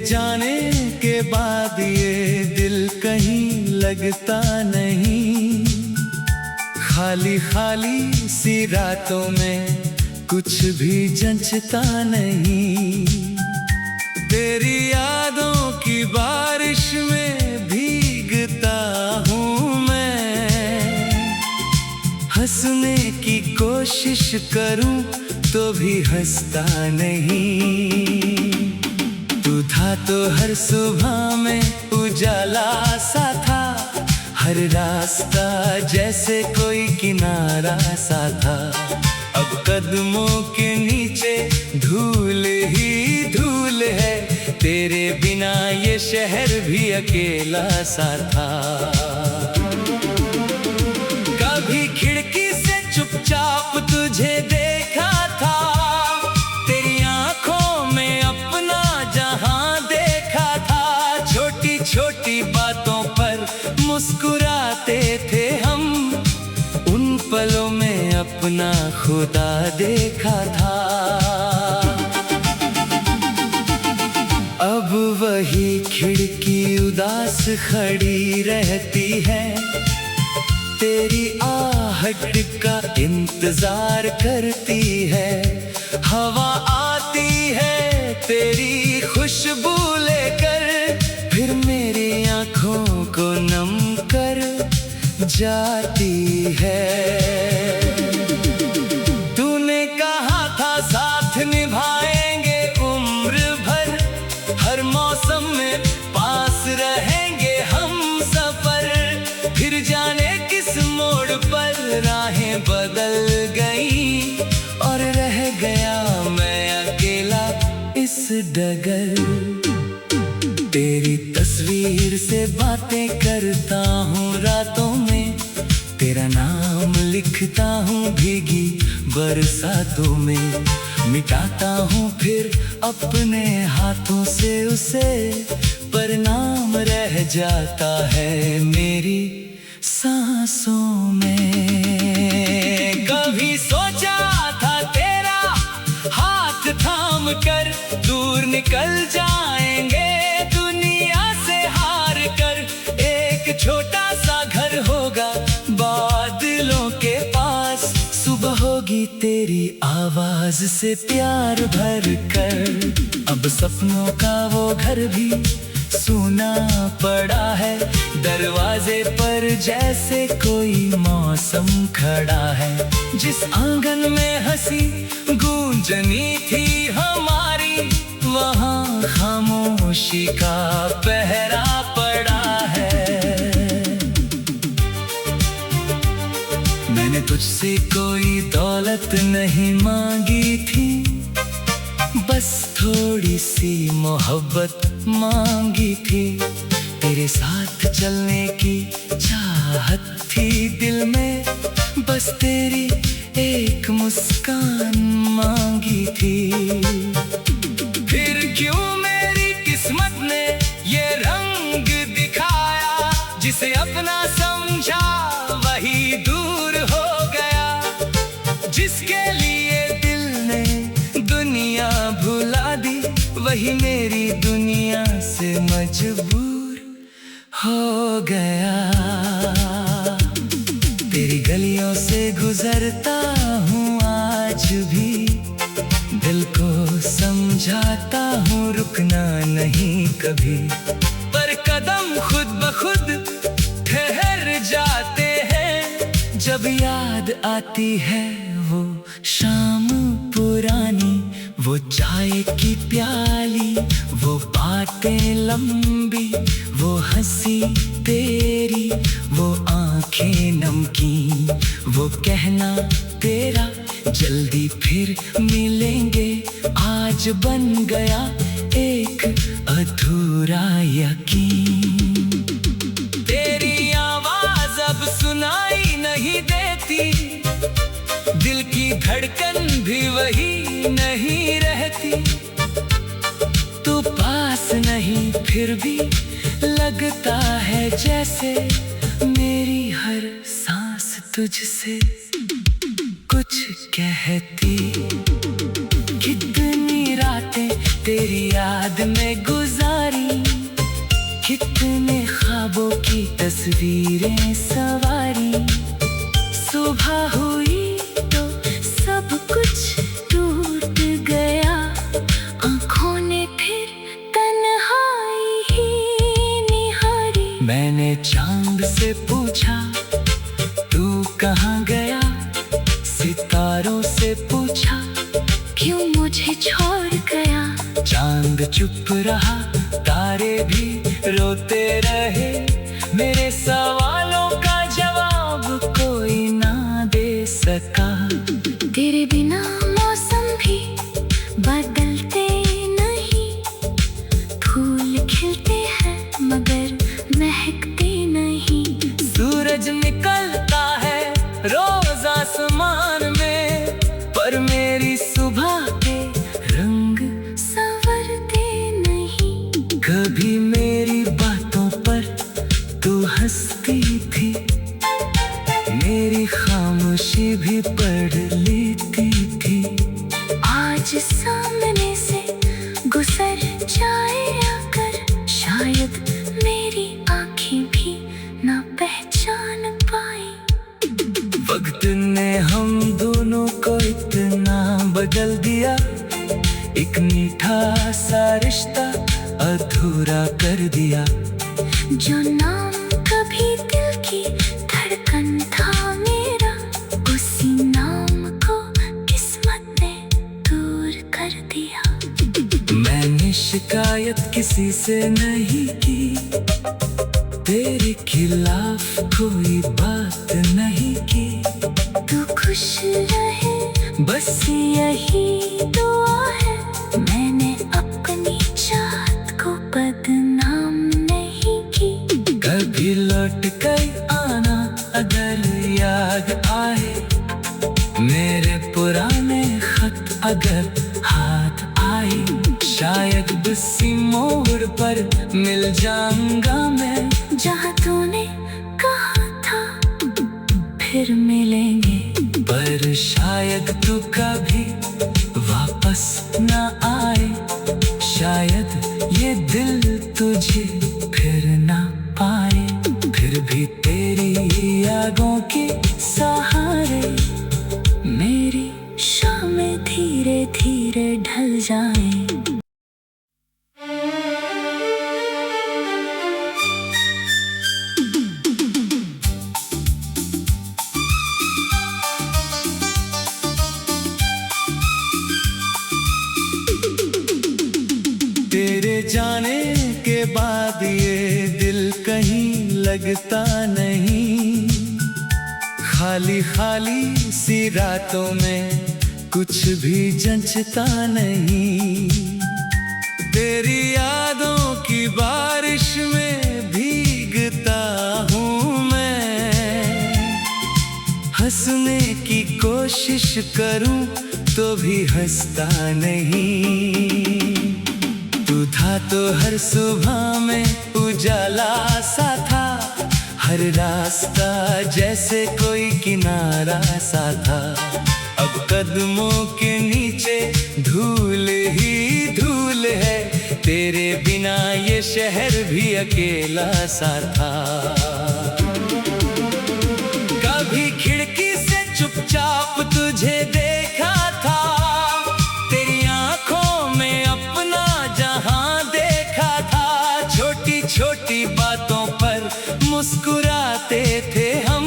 जाने के बाद ये दिल कहीं लगता नहीं। खाली खाली सी रातों में कुछ भी जंचता नहीं। तेरी यादों की बारिश में भीगता हूँ मैं। हंसने की कोशिश करूँ तो भी हंसता नहीं। तू था तो हर सुबह में उजाला सा था। हर रास्ता जैसे कोई किनारा सा था। अब कदमों के नीचे धूल ही धूल है। तेरे बिना ये शहर भी अकेला सा था। कभी खिड़की से चुपचाप तुझे देखा था। तेरी आंखों में अपना जहां देखा था। छोटी छोटी बातों पर मुस्कुराते थे हम। उन पलों में अपना खुदा देखा था। अब वही खिड़की उदास खड़ी रहती है। तेरी आहट का इंतजार करती है। हवा आती है तेरी खुशबू लेकर, फिर मेरी आंखों को नम कर जाती है। तूने कहा था साथ निभाएंगे उम्र भर। हर मौसम में पास रहेंगे हम सफर। फिर जाने किस मोड़ पर राहें बदल गई और रह गया मैं अकेला इस डगर। तेरी तस्वीर से बातें करता हूँ रातों में। तेरा नाम लिखता हूँ भीगी बरसातों में। मिटाता हूँ फिर अपने हाथों से उसे, पर नाम रह जाता है मेरी सांसों में। कभी सोचा था तेरा हाथ थाम कर दूर निकल जाएंगे दुनिया से हार कर। एक छोटा सा घर होगा बादलों के पास। सुबह होगी तेरी आवाज से प्यार भर कर। अब सपनों का वो घर भी सूना पड़ा है। दरवाजे पर जैसे कोई मौसम खड़ा है। जिस आंगन में हंसी गूंजनी थी हमारी, वहाँ खामोशी का पहरा पड़ा है। मैंने तुझसे कोई दौलत नहीं मांगी थी, बस थोड़ी सी मोहब्बत मांगी थी। तेरे साथ चलने की चाहत थी दिल में, बस तेरी एक मुस्कान मांगी थी। फिर क्यों मेरी किस्मत ने ये रंग दिखाया। जिसे अपना समझा वही दूर हो गया। जिसके लिए दिल ने दुनिया भुला दी, वही मेरी दुनिया से मजबूर हो गया। तेरी गलियों से गुजरता हूँ आज भी। दिल को समझाता हूँ रुकना नहीं कभी। पर कदम खुद ब खुद ठहर जाते हैं। जब याद आती है वो शाम पुरानी, वो चाय की प्याली, वो बातें लंबी, वो हंसी तेरी, वो आंखें नमकीन, वो कहना तेरा जल्दी फिर मिलेंगे। आज बन गया एक अधूरा यकीन। तेरी आवाज अब सुनाई नहीं देती। दिल की धड़कन भी वही नहीं रहती। तू पास नहीं फिर भी लगता है जैसे मेरी हर सांस तुझसे कुछ कहती। कितनी रातें तेरी याद में गुजारी, कितने ख्वाबों की तस्वीरें सवारी। सुबह हुई तो सब कुछ टूट गया, आंखों ने फिर तन्हाई ही निहारी। मैंने चांद से पूछा तू कहाँ गया, सितारों से पूछा क्यों मुझे छोड़ गया। चांद चुप रहा, तारे भी रोते रहे, मेरे सवालों का जवाब कोई ना दे सका। तेरे बिना मौसम भी बदलते नहीं, फूल खिलते हैं मगर महकते नहीं। सूरज निकलता है रोज आसमान में, पर मेरी सुबह के रंग संवरते नहीं। कभी मेरी बातों पर तू हंसती थी, मेरी खामोशी भी पढ़ लेती थी। आज सामने से गुजर जाए अगर, शायद मेरी आँखें भी ना पहचान पाए। वक्त ने हम दोनों को इतना बदल दिया, एक मीठा सा रिश्ता अधूरा कर दिया। जो नाम कभी दिल की धड़कन था मेरा, उसी नाम को किस्मत ने दूर कर दिया। मैंने शिकायत किसी से नहीं की, तेरे खिलाफ कोई बात नहीं की। तू खुश रहे बस यही दुआ है, मैंने अपनी चाहत को बदनाम नहीं की। कभी लौट कर आना अगर याद आए, मेरे पुराने खत अगर हाथ आए, शायद उसी मोड़ पर मिल जाऊंगा मैं, जहाँ तूने कहा था फिर मिलेंगे। पर शायद तू कभी वापस न आए, शायद ये दिल तुझे फिर ना पाए। फिर भी तेरी यादों के सहारे मेरी शामें धीरे धीरे ढल जाएं। तेरे जाने के बाद ये दिल कहीं लगता नहीं, खाली खाली सी रातों में कुछ भी जंचता नहीं। तेरी यादों की बारिश में भीगता हूँ मैं, हंसने की कोशिश करूँ तो भी हंसता नहीं। तू था तो हर सुबह में उजाला सा था, हर रास्ता जैसे कोई किनारा सा था। अब कदमों के नीचे धूल ही धूल है, तेरे बिना ये शहर भी अकेला सा था। कभी खिड़की से चुपचाप तुझे देखा था, तेरी आंखों में अपना जहां देखा था। छोटी छोटी बातों पर मुस्कुराते थे हम,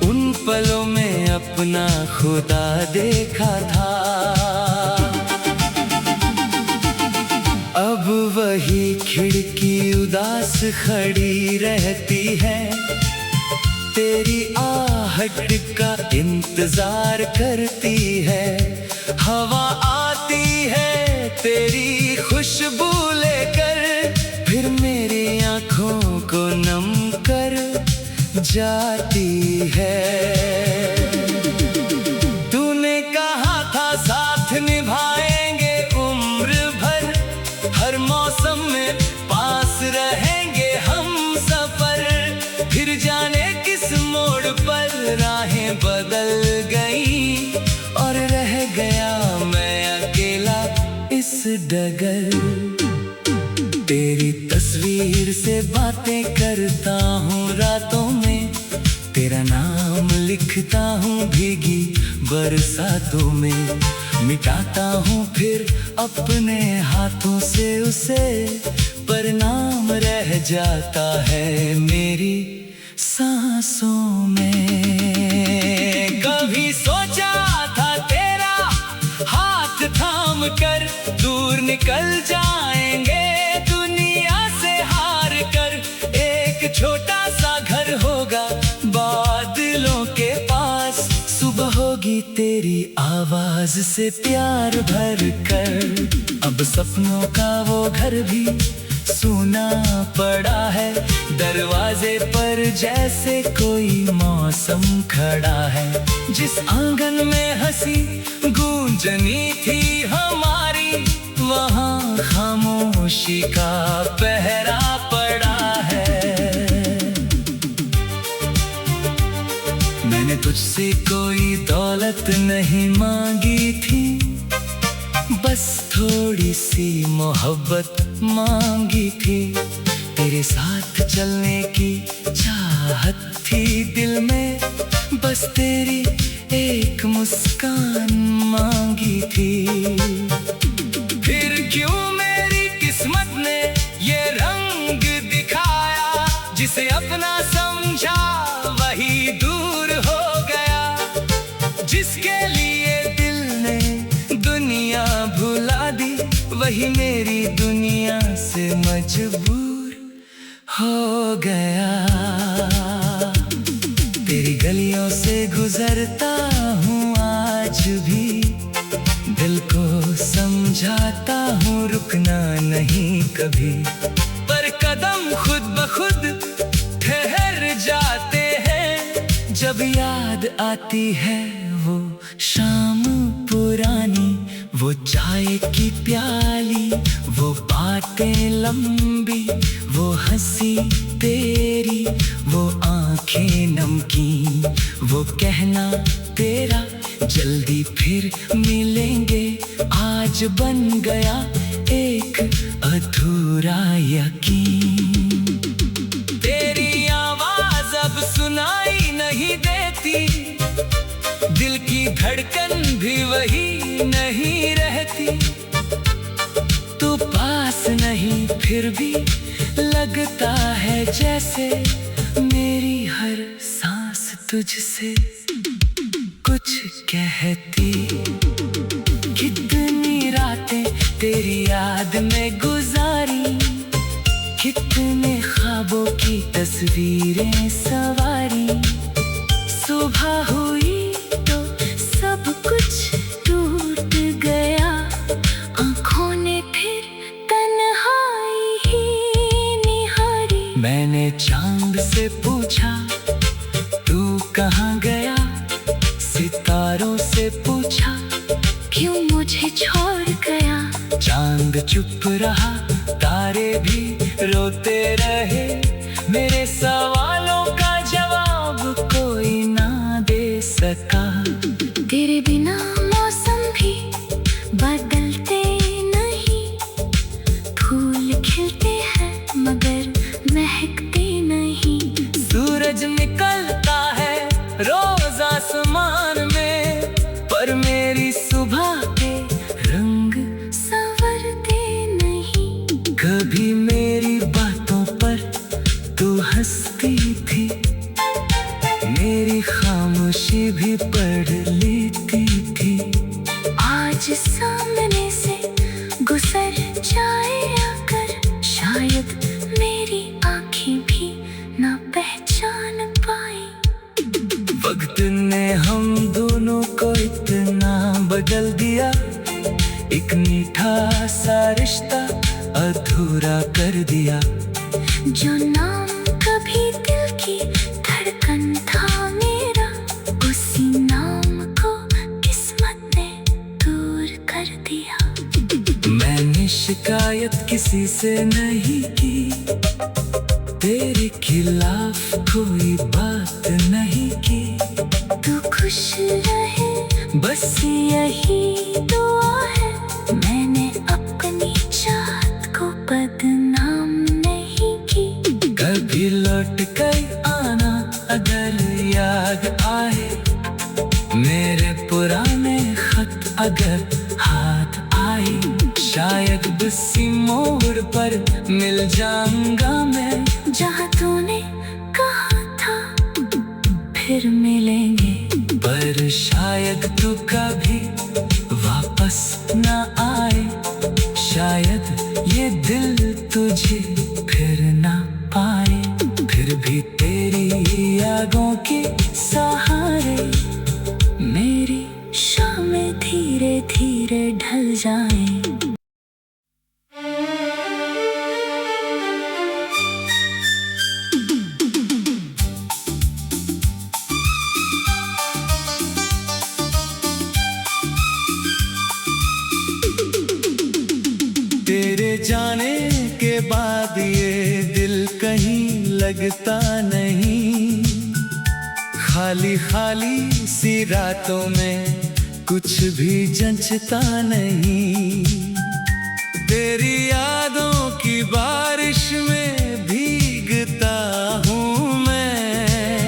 उन पलों में अपना खुदा देखा था। अब वही खिड़की उदास खड़ी रहती है, तेरी आहट का इंतजार करती है। हवा आती है तेरी खुशबू लेकर, फिर मेरी आँखों को नम कर जाती है। तूने कहा था साथ निभाएंगे उम्र भर, हर मौसम में पास रहेंगे हम सफर। फिर जाने किस मोड़ पर राहें बदल गई, और रह गया मैं अकेला इस डगर। तेरी तस्वीर से बातें करता हूँ रातों में, तेरा नाम लिखता हूँ भीगी बरसातों में। मिटाता हूँ फिर अपने हाथों से उसे, पर नाम रह जाता है मेरी सांसों में। कभी सोचा था तेरा हाथ थाम कर दूर निकल जाएंगे दुनिया से हार कर। एक छोटा सा घर होगा बादलों के पास, सुबह होगी तेरी आवाज से प्यार भर कर। अब सपनों का वो घर भी सूना पड़ा है, दरवाजे पर जैसे कोई मौसम खड़ा है। जिस आंगन में हंसी गूंजनी थी हमारी, वहाँ खामोशी का पहरा पड़ा है। मैंने तुझसे कोई दौलत नहीं मांगी थी, बस थोड़ी सी मोहब्बत मांगी थी। तेरे साथ चलने की चाहत थी दिल में, बस तेरी एक मुस्कान मांगी थी। फिर क्यों मेरी किस्मत ने ये रंग दिखाया, जिसे अपना समझा वही दूर हो गया। जिसके लिए दिल ने दुनिया भुला दी, वही मेरी दुनिया से मजबूर हो गया। तेरी गलियों से गुजरता हूँ आज भी, दिल को समझाता हूँ रुकना नहीं कभी। पर कदम खुद ब खुद ठहर जाते हैं, जब याद आती है वो शाम पुरानी। वो चाय की प्याली, वो बातें लंबी, वो हंसी तेरी, वो आंखें नमकीन, वो कहना तेरा जल्दी फिर मिलेंगे, आज बन गया एक अधूरा यकीन। तेरी आवाज अब सुनाई नहीं देती, दिल की धड़कन भी वही नहीं रहती। तू पास नहीं फिर भी लगता है जैसे मेरी हर सांस तुझसे कुछ कहती। कितनी रातें तेरी याद में गुजारी, कितने ख्वाबों की तस्वीरें सवारी। सुबह हुई तो सब कुछ टूट गया, आंखों ने फिर तन्हाई ही निहारी। मैंने चांद से पूछा तू कहाँ गया, सितारों से पूछा क्यों मुझे छोड़ गया। चांद चुप रहा, तारे भी रोते रहे, मेरे सवालों का जवाब कोई ना दे सका। तेरे बिना मौसम भी बदलते नहीं, फूल खिलते हैं मगर महकते नहीं। सूरज निकलता है रोज आसमान में, पर मेरी सुबह के रंग संवरते नहीं। कभी मेरी बातों पर तू हंसती थी, मेरी खामोशी भी पढ़ लेती थी। आज सामने से गुजर जाए आकर, शायद मेरी आँखें भी ना पहचान पाए। वक्त ने हम दोनों को इतना बदल दिया, एक मीठा सा रिश्ता अधूरा कर दिया। जो नाम कभी दिल की धड़कन था मेरा, उसी नाम को किस्मत ने दूर कर दिया। मैंने शिकायत किसी से नहीं की, तेरे खिलाफ कोई बात नहीं की। तू खुश रहे बस यही दुआ है, मैंने अपनी आई, शायद उसी मोड़ पर मिल जाऊंगा मैं, जहाँ तूने कहा था फिर मिलेंगे। पर शायद तू कभी वापस न आए, शायद ये दिल तुझे फिर ना पाए। फिर भी तेरी यादों के सहारे मेरी शामें धीरे धीरे ढल जाएं। तेरे जाने के बाद ये दिल कहीं लगता नहीं, खाली खाली सी रातों में कुछ भी जंचता नहीं। तेरी यादों की बारिश में भीगता हूँ मैं,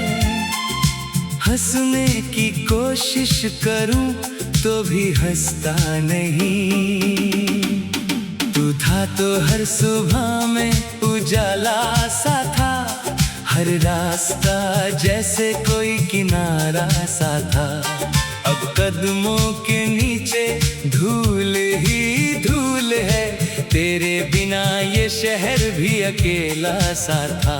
हंसने की कोशिश करूँ तो भी हंसता नहीं। तू था तो हर सुबह में उजाला सा था, हर रास्ता जैसे कोई किनारा सा था। अब कदमों के नीचे धूल ही धूल है, तेरे बिना ये शहर भी अकेला सा था।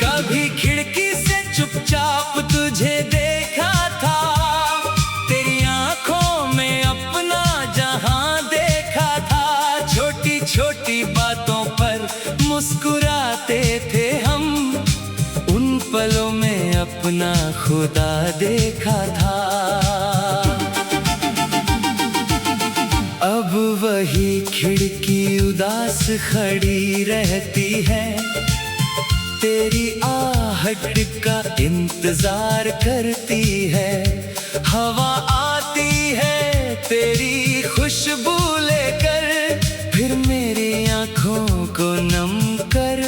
कभी खिड़की से चुपचाप तुझे देखा था, तेरी आंखों में अपना जहां देखा था। छोटी छोटी बातों पर मुस्कुराते थे हम, उन पलों में अपना खुदा देखा था। अब वही खिड़की उदास खड़ी रहती है, तेरी आहट का इंतजार करती है। हवा आती है तेरी खुशबू लेकर, फिर मेरी आंखों को नम कर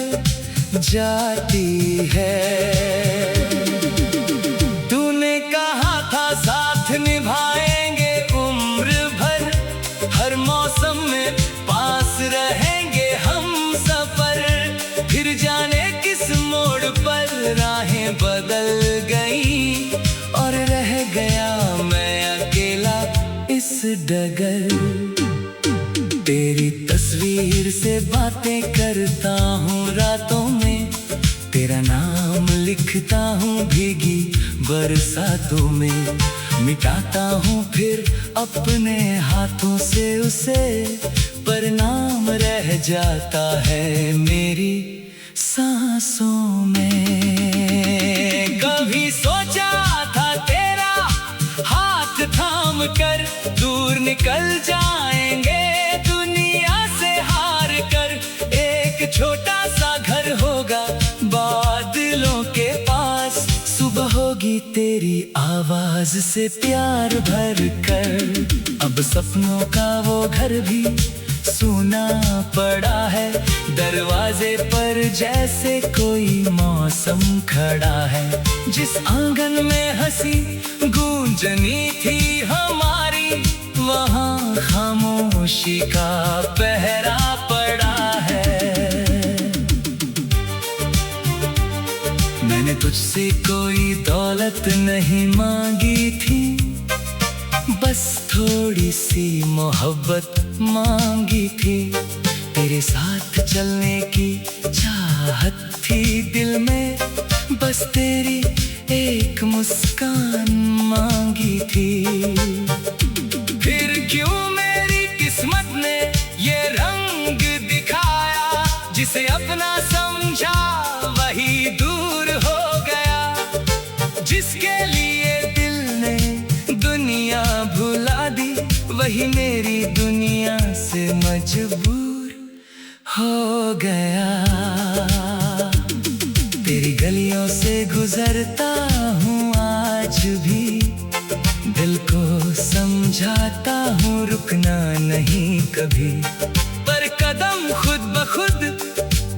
जाती है। तूने कहा था साथ निभाएंगे उम्र भर, हर मौसम में पास रहेंगे हम सफर। फिर जाने किस मोड़ पर राहें बदल गई, और रह गया मैं अकेला इस डगर। तेरी तस्वीर से बातें करता हूँ रातों में, तेरा नाम लिखता हूँ भीगी बरसातों में। मिटाता हूँ फिर अपने हाथों से उसे, पर नाम रह जाता है मेरी सांसों में। कभी सोचा था तेरा हाथ थाम कर दूर निकल जाएंगे दुनिया से हार कर। एक छोटा सा घर होगा बादलों के पास, सुबह होगी तेरी आवाज से प्यार भर कर। अब सपनों का वो घर भी सूना पड़ा है, दरवाजे पर जैसे कोई मौसम खड़ा है। जिस आंगन में हंसी गूंजनी थी हमारी, वहाँ खामोशी का पहरा पड़ा है। मैंने तुझसे कोई दौलत नहीं मांगी थी, बस थोड़ी सी मोहब्बत मांगी थी। तेरे साथ चलने की चाहत थी दिल में, बस तेरी एक मुस्कान मांगी थी। फिर क्यों मेरी किस्मत ने ये रंग दिखाया, जिसे अपना समझा वही दूर हो गया। जिसके लिए दिल ने दुनिया भुला दी, वही मेरी दुनिया से मजबूर हो गया। तेरी गलियों से गुजरता हूँ आज भी, दिल को समझाता हूँ रुकना नहीं कभी। पर कदम खुद ब खुद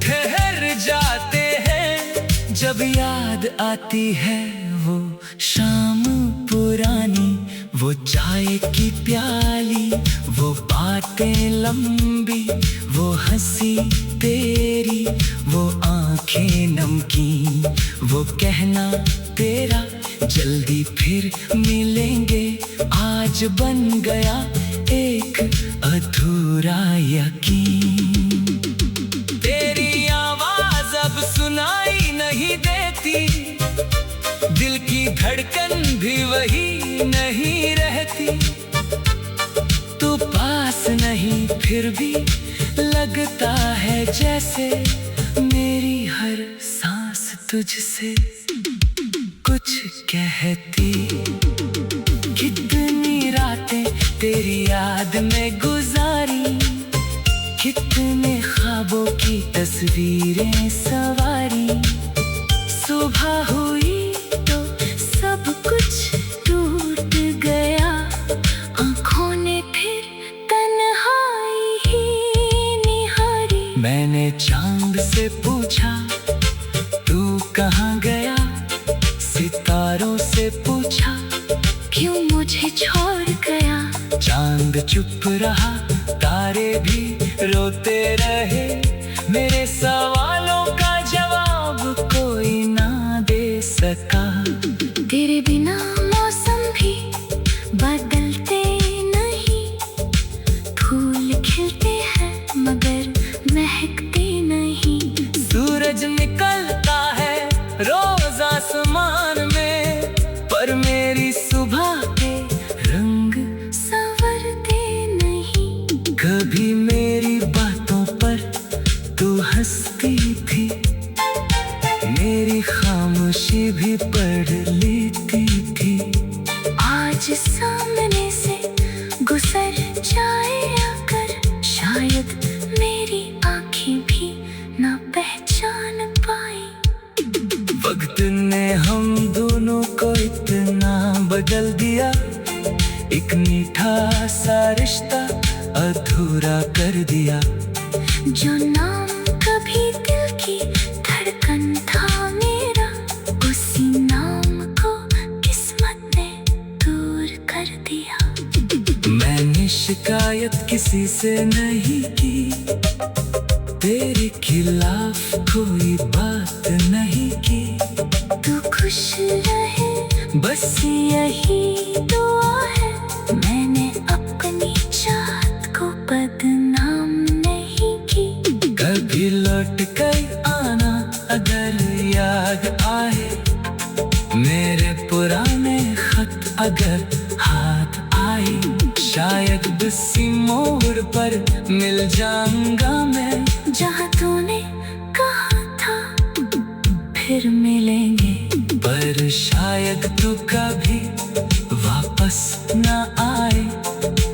ठहर जाते हैं, जब याद आती है वो शाम पुरानी, वो चाय की प्याली, वो बातें लंबी, वो हंसी तेरी, वो आंखें नमकीन, वो कहना तेरा जल्दी फिर मिलेंगे, आज बन गया एक अधूरा यकीन। तेरी आवाज अब सुनाई नहीं देती, दिल की धड़कन भी वही नहीं रहती। तू पास नहीं फिर भी लगता है जैसे मेरी हर सांस तुझसे कुछ कहती। कितनी रातें तेरी याद में गुजारी, कितने ख्वाबों की तस्वीरें सवारी। सुबह हुई तो सब कुछ टूट गया, आंखों ने फिर तन्हाई ही निहारी। मैंने चांद से पूछा तू कहाँ गया, सितारों से पूछा क्यों मुझे छोड़ गया। चांद चुप रहा, तारे भी रोते रहे, मेरे सवालों का जवाब कोई ना दे सका। तेरे बिना मौसम भी बदलते नहीं, फूल खिलते हैं मगर महकते नहीं। सूरज निकलता है रोज आसमान में, पर मेरी सुबह के रंग संवरते नहीं। कभी मेरी बातों पर तू हंसती थी, मेरी खामोशी भी पढ़ लेती थी। आज सामने से गुजर जाए अगर, शायद मेरी आंखें भी ना पहचान पाए। वक्त ने हम दोनों को इतना बदल दिया, एक मीठा सा रिश्ता अधूरा कर दिया। जो नाम कभी दिल की धड़कन था मेरा, उसी नाम को किस्मत ने दूर कर दिया। मैंने शिकायत किसी से नहीं की, तेरे खिलाफ कोई बात नहीं की। तू खुश रहे बस यही दुआ है, मैंने अपनी चाहत को बदनाम नहीं की। कभी लौट कर आना अगर याद आए, मेरे पुराने खत अगर हाथ आए, शायद किसी मोड़ पर मिल जाऊंगा मैं। जहाँ तूने कहा था फिर मिलेंगे, पर शायद तू कभी वापस ना आए,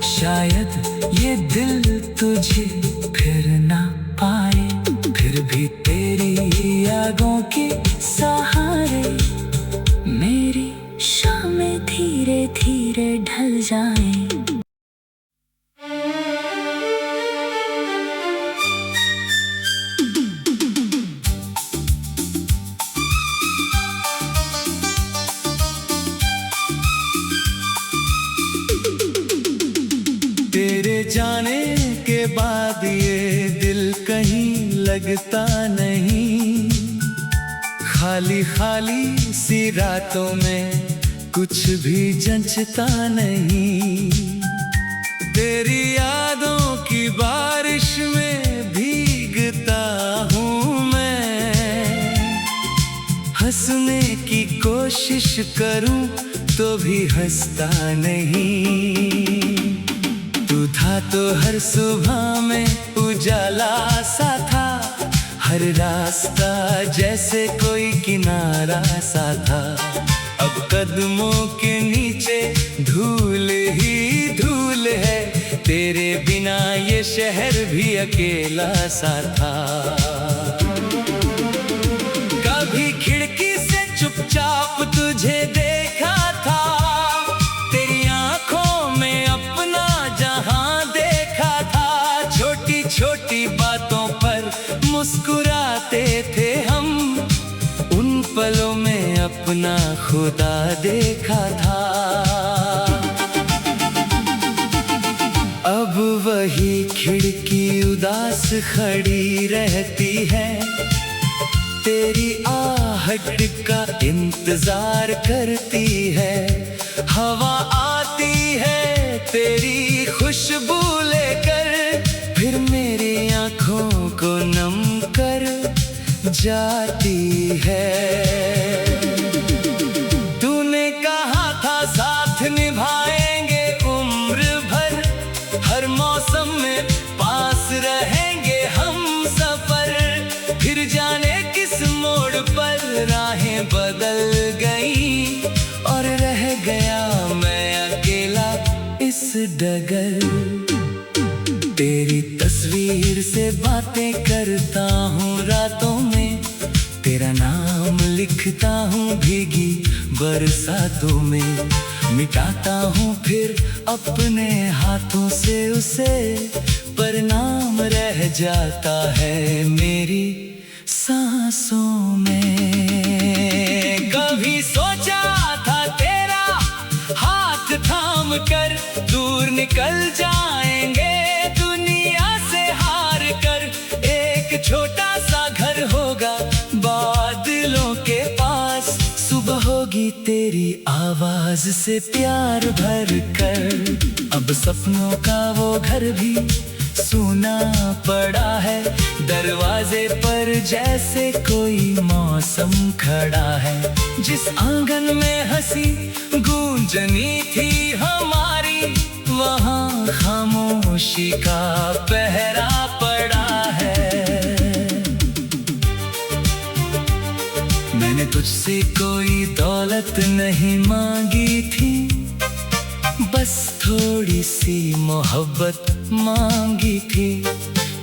शायद ये दिल तुझे फिर ना पाए। फिर भी तेरी यादों के सहारे मेरी शामें धीरे धीरे ढल जाए। तेरे जाने के बाद ये दिल कहीं लगता नहीं, खाली खाली सी रातों में कुछ भी जंचता नहीं। तेरी यादों की बारिश में भीगता हूँ मैं, हंसने की कोशिश करूँ तो भी हंसता नहीं। तू था तो हर सुबह में उजाला सा था, हर रास्ता जैसे कोई किनारा सा था। अब कदमों के नीचे धूल ही धूल है, तेरे बिना ये शहर भी अकेला सा था। कभी खिड़की से चुपचाप तुझे देखा था, तेरी आंखों में अपना जहां देखा था। छोटी छोटी बातों पर मुस्कुराते थे हम, पलों में अपना खुदा देखा था। वही खिड़की उदास खड़ी रहती है, तेरी आहट का इंतजार करती है। हवा आती है तेरी खुशबू लेकर, फिर मेरी आंखों को नम कर जाती है। तूने कहा था साथ निभाएंगे उम्र भर, हर मौसम में पास रहेंगे हम सफर। फिर जाने किस मोड़ पर राहें बदल गई, और रह गया मैं अकेला इस डगर। तेरी तस्वीर से बातें करता हूँ रातों में, तेरा नाम लिखता हूँ भीगी बरसातों में। मिटाता हूँ फिर अपने हाथों से उसे, पर नाम रह जाता है मेरी सांसों में। कभी सोचा था तेरा हाथ थाम कर दूर निकल जाएंगे दुनिया से हार कर। एक छोटा सा घर होगा बादलों के पास, सुबह होगी तेरी आवाज से प्यार भर कर। अब सपनों का वो घर भी सूना पड़ा है, दरवाजे पर जैसे कोई मौसम खड़ा है। जिस आंगन में हंसी गूंजनी थी हमारी, वहाँ खामोशी का पहरा पड़ा है। मैंने तुझसे कोई दौलत नहीं मांगी थी, बस थोड़ी सी मोहब्बत मांगी थी।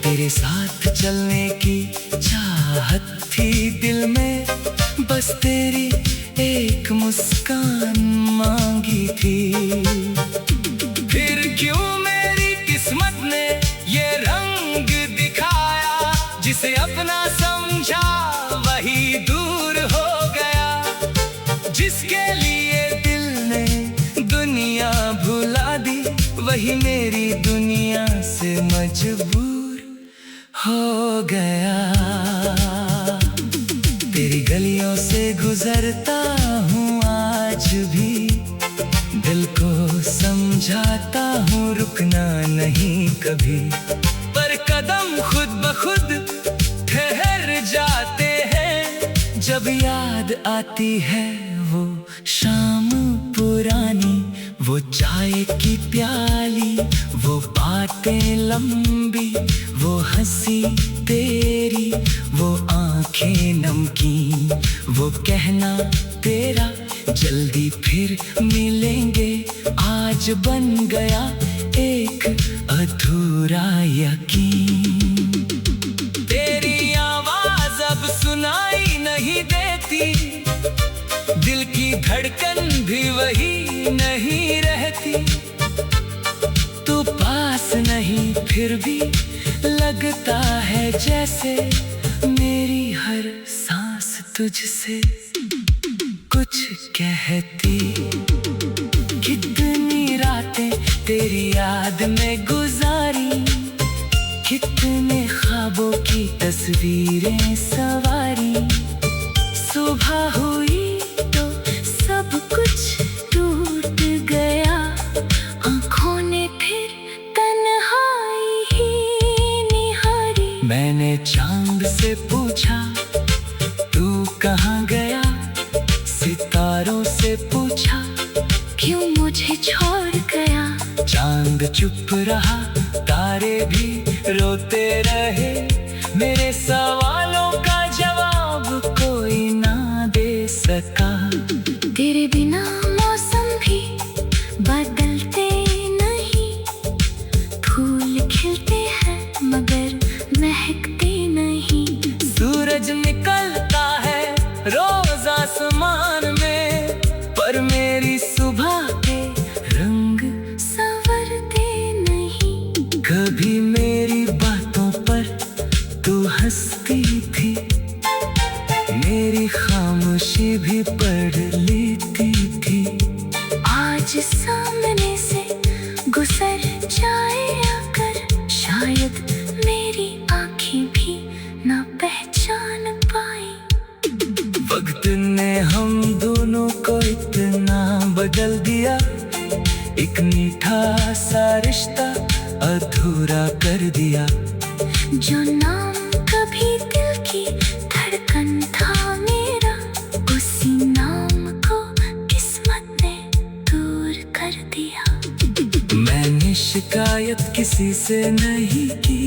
तेरे साथ चलने की चाहत थी दिल में, बस तेरी एक मुस्कान मांगी थी। फिर क्यों मेरी किस्मत ने ये रंग दिखाया, जिसे अपना समझा वही दूर हो गया। जिसके लिए दिल ने दुनिया भुला दी, वही मेरी दुनिया से मजबूर हो गया। तेरी गलियों से गुजरता हूँ आज भी, दिल को समझाता हूँ रुकना नहीं कभी। पर कदम खुद ब खुद ठहर जाते हैं, जब याद आती है वो शाम पुरानी, वो चाय की प्याली, वो बातें लंबी, वो हंसी तेरी, वो आंखें नमकीन, वो कहना तेरा जल्दी फिर मिलेंगे। आज बन गया एक अधूरा यकीन। तेरी आवाज अब सुनाई नहीं देती, दिल की धड़कन भी वही नहीं रहती। तू पास नहीं फिर भी लगता है जैसे मेरी हर सांस तुझसे कुछ कहती। कितनी रातें तेरी याद में गुजारी, कितने ख्वाबों की तस्वीरें सवारी। सुबह हुई तो सब कुछ टूट गया, आंखों ने फिर तन्हाई ही निहारी। मैंने चांद से पूछा तू कहाँ गया, सितारों से पूछा क्यों मुझे छोड़ गया। चांद चुप रहा, तारे भी रोते रहे, मेरे सवालों का जवाब कोई ना दे सका। तेरे बिना मौसम भी बदलते नहीं, फूल खिलते हैं मगर महकते नहीं। सूरज निकलता है रोज आसमान में, पर मेरी सुबह के रंग संवरते नहीं। कभी मेरी बातों पर तू हंसती थी, मेरी खामोशी भी पढ़ लेती थी। आज सामने से गुजर जाए अगर, रिश्ता अधूरा कर दिया। जो नाम कभी दिल की धड़कन था मेरा, उसी नाम को किस्मत ने दूर कर दिया। मैंने शिकायत किसी से नहीं की,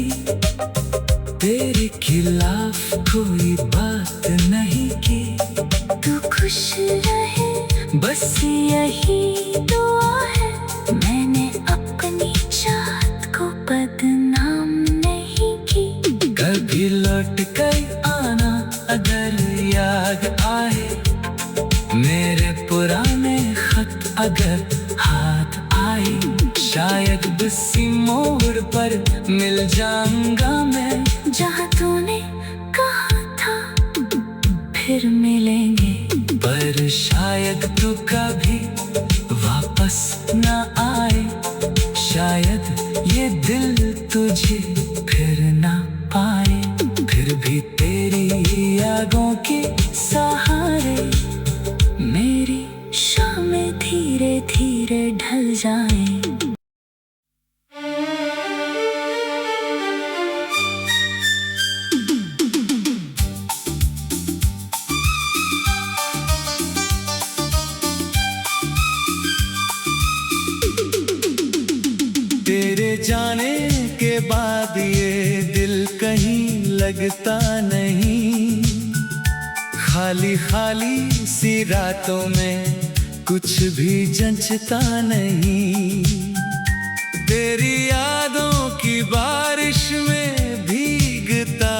तेरे खिलाफ कोई बात नहीं की। तू खुश रहे बस यही दुआ है, मैंने अपनी चाहत को बदनाम नहीं की। कभी लौट कर आना अगर याद आए, मेरे पुराने खत अगर हाथ आए। शायद किसी मोड़ पर मिल जाऊंगा मैं, जहाँ तूने कहा था फिर मिलेंगे। पर शायद तू कभी वापस न आए। शायद ये दिल तुझे फिर ना पाए। फिर भी तेरी यादों के सहारे मेरी शामें धीरे धीरे ढल जाएं। तेरे जाने के बाद ये दिल कहीं लगता नहीं। खाली खाली सी रातों में कुछ भी जंचता नहीं। तेरी यादों की बारिश में भीगता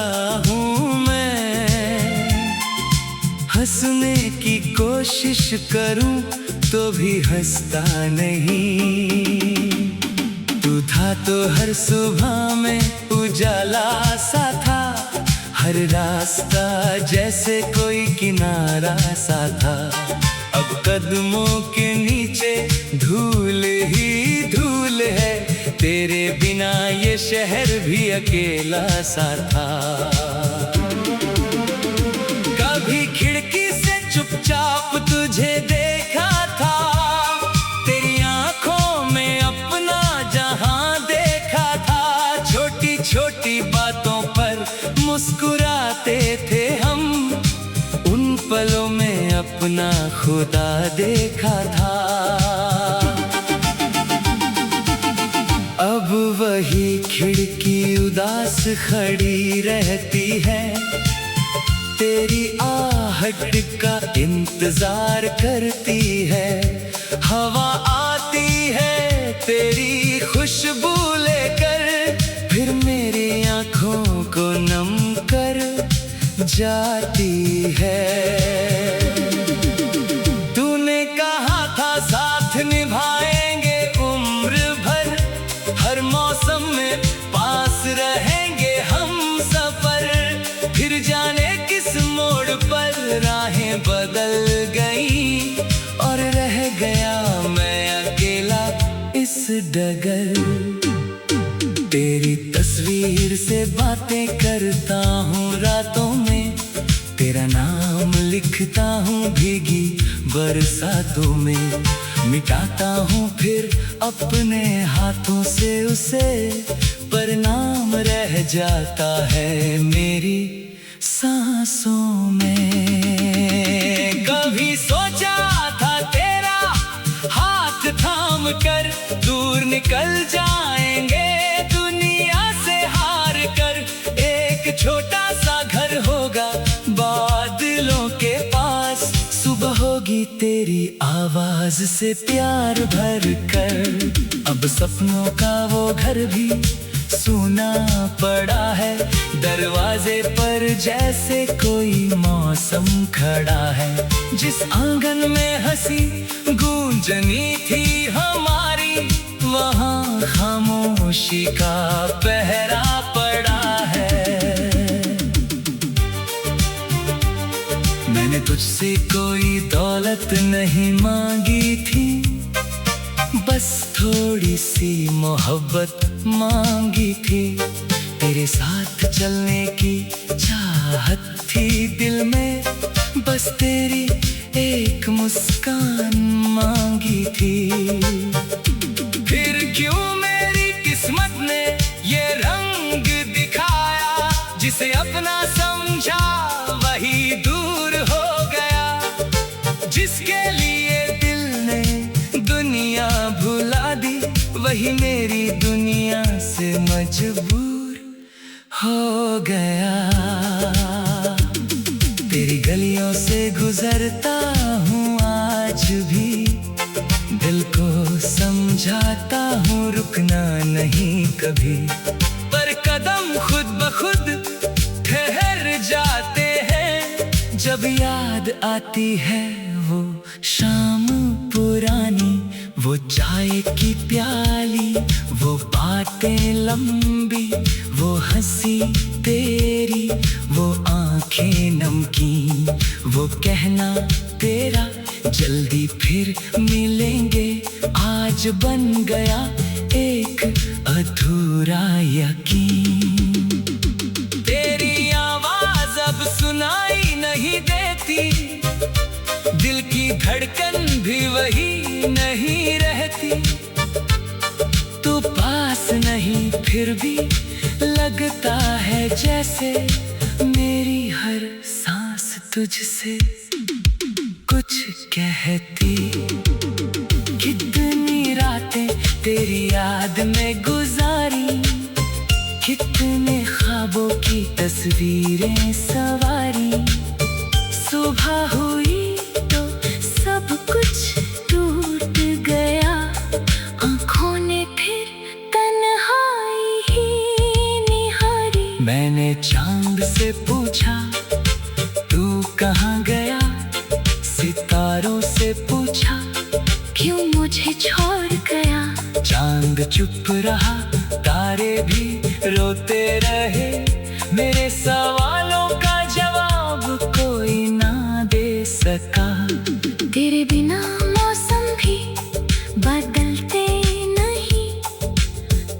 हूँ मैं। हंसने की कोशिश करूँ तो भी हंसता नहीं। तू था तो हर सुबह में उजाला सा था, हर रास्ता जैसे कोई किनारा सा था। अब कदमों के नीचे धूल ही धूल है, तेरे बिना ये शहर भी अकेला सा था। कभी खिड़की से चुपचाप तुझे देखा था, तेरी आंखों में अपना जहां देखा था। छोटी छोटी बातों पर मुस्कुराते थे हम, उन पलों में अपना खुदा देखा था। अब वही खिड़की उदास खड़ी रहती है, तेरी आहट का इंतजार करती है। हवा आती है तेरी खुशबू लेकर, फिर मेरी आंखों को नम कर जाती है। तूने कहा था साथ निभाएंगे उम्र भर, हर मौसम में पास रहेंगे हम सफर। फिर जाने किस मोड़ पर राहें बदल गई, और रह गया मैं अकेला इस डगर। तेरी तस्वीर से बातें करता हूँ रातों में, तेरा नाम लिखता हूँ भीगी बरसातों में। मिटाता हूँ फिर अपने हाथों से उसे, पर नाम रह जाता है मेरी सांसों में। कभी सोचा था तेरा हाथ थाम कर दूर निकल जाएंगे दुनिया से हार कर। एक छोटा सा घर होगा बादलों के पास, सुबह होगी तेरी आवाज से प्यार भर कर। अब सपनों का वो घर भी सूना पड़ा है, दरवाजे पर जैसे कोई मौसम खड़ा है। जिस आंगन में हंसी गूंजनी थी हमारी, वहाँ खामोशी का पहरा पड़ा है। मैंने तुझसे कोई दौलत नहीं मांगी थी, बस थोड़ी सी मोहब्बत मांगी थी। तेरे साथ चलने की चाहत थी दिल में, बस तेरी एक मुस्कान मांगी थी। फिर क्यों मेरे मेरी दुनिया से मजबूर हो गया। तेरी गलियों से गुजरता हूँ आज भी, दिल को समझाता हूँ रुकना नहीं कभी। पर कदम खुद ब खुद ठहर जाते हैं, जब याद आती है वो शाम पुरानी, वो चाय की प्याली, वो बातें लंबी, वो हंसी तेरी, वो आंखें नमकीन, वो कहना तेरा जल्दी फिर मिलेंगे, आज बन गया एक अधूरा यकीन। तेरी आवाज अब सुनाई नहीं देती, दिल की धड़कन भी वही नहीं रहती। तू पास नहीं फिर भी लगता है जैसे मेरी हर सांस तुझसे कुछ कहती। कितनी रातें तेरी याद में गुजारी, कितने ख्वाबों की तस्वीरें सवारी। सुबह हुई तो सब कुछ टूट गया, आंखों ने फिर तन्हाई ही निहारी। मैंने चांद से पूछा तू कहाँ गया, सितारों से पूछा क्यों मुझे छोड़ गया। चांद चुप रहा, तारे भी रोते रहे, मेरे सवालों का जवाब कोई ना दे सका। तेरे बिना मौसम भी बदलते नहीं,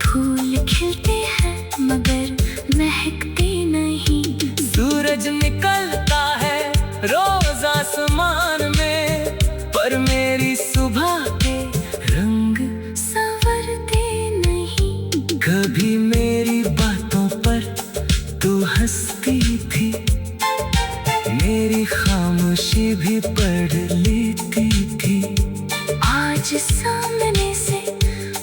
फूल खिलते हैं मगर महकते नहीं। सूरज निकलता है रोज आसमान में, पर मेरी सुबह के रंग संवरते नहीं। कभी मेरी बातों पर तू हंसती थी, मेरी खामोशी भी पढ़ लेती थी। आज सामने से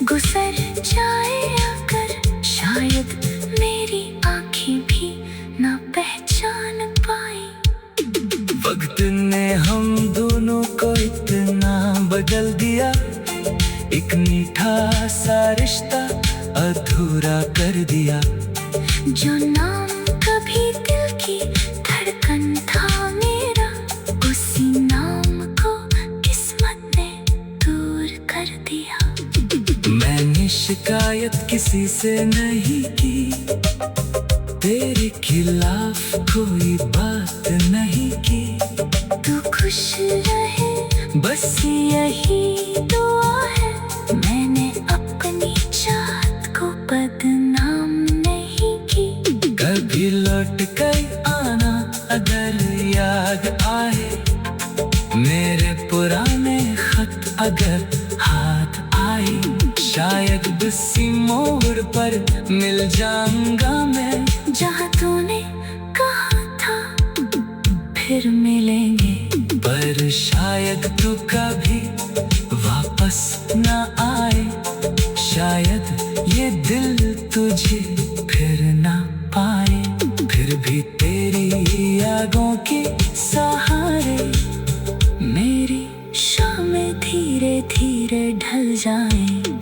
गुजर जाए अगर, शायद मेरी आंखें भी ना पहचान पाए। वक्त ने हम दोनों को इतना बदल दिया, एक मीठा सा रिश्ता अधूरा कर दिया। जो नाम कभी दिल की धड़कन था मेरा, उसी नाम को किस्मत ने दूर कर दिया। मैंने शिकायत किसी से नहीं की, तेरे खिलाफ कोई बात नहीं की। तू खुश रहे बस यही दुआ है, मैंने अपनी चाहत को बदनाम नहीं की। कभी लौट कर आना अगर याद आए, मेरे पुराने खत अगर हाथ आए। शायद इसी मोड़ पर मिल जाऊंगा मैं, जहाँ तूने कहा था फिर मिलेंगे। पर शायद तू कभी वापस न आए, शायद ये दिल तुझे फिर ना पाए। फिर भी तेरी यादों के सहारे मेरी शामें धीरे धीरे ढल जाएं।